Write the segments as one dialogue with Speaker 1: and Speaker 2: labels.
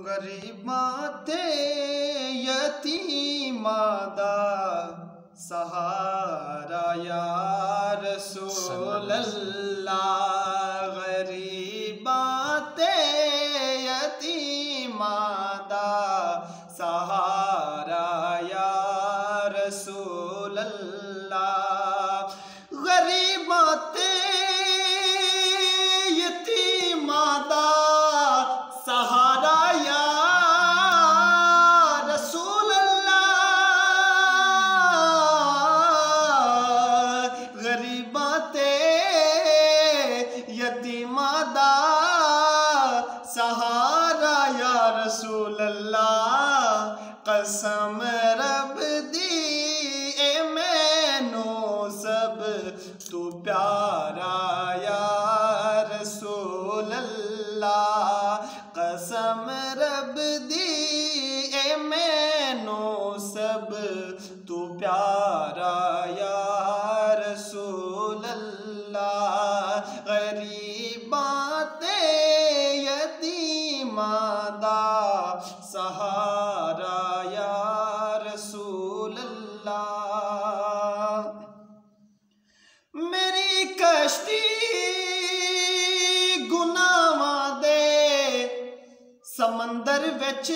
Speaker 1: गरीबां ते यतीमां दा सहारा या रसूल अल्लाह। गरीबां ते यतीमां दा सहारा या रसूल अल्लाह। गरीबां ते यतीमां दा सहारा या रसूल अल्लाह। गरीबां ते यतीमां दा सहारा या रसूल अल्लाह। कसम रब दी ए मैनू सब तू प्यारा या रसूल अल्लाह। कसम रब दी ए मैनू सब तू प्यारा या रसूल अल्लाह। गरीबां ते यतीमां दा सहारा या रसूल अल्लाह। मेरी कश्ती गुनाहां दे समंदर विच न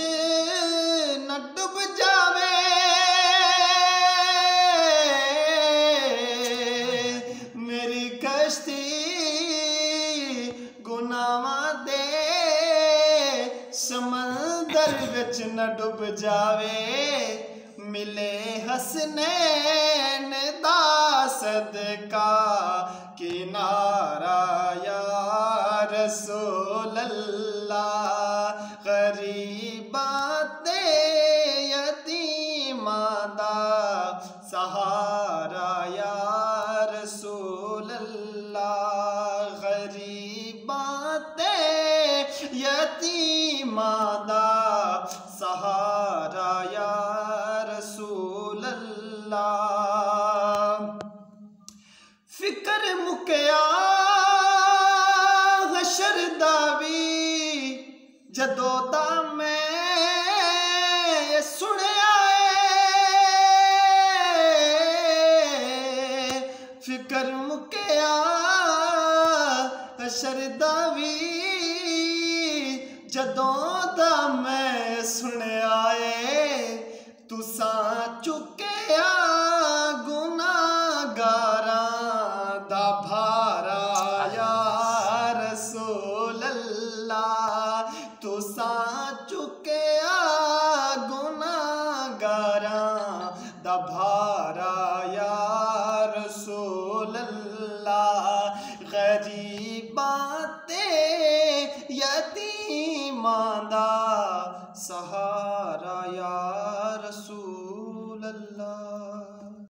Speaker 1: डुब जावे। मेरी कश्ती गुनाहां दे समंदर विच न डुब जावे। मिले हसनैन दा सदका किनारा या रसूल अल्लाह। गरीबां ते यतीमां दा सहारा या रसूल अल्लाह। गरीबां ते यतीमां दा सहारा या रसूल अल्लाह। फिकर मुकया हशर दा वी जदों दा मैं सुनिया है। फिकर मुकया हशर दा वी जदों दा मैं सुनिया है। तुसां चुकिया गुनाहगारां दा भारा या रसूल अल्लाह। तुसां चुकिया गुनाहगारां दा भारा या रसूल अल्लाह। गरीबां ते यतीमां दा सहारा या रसूल अल्लाह।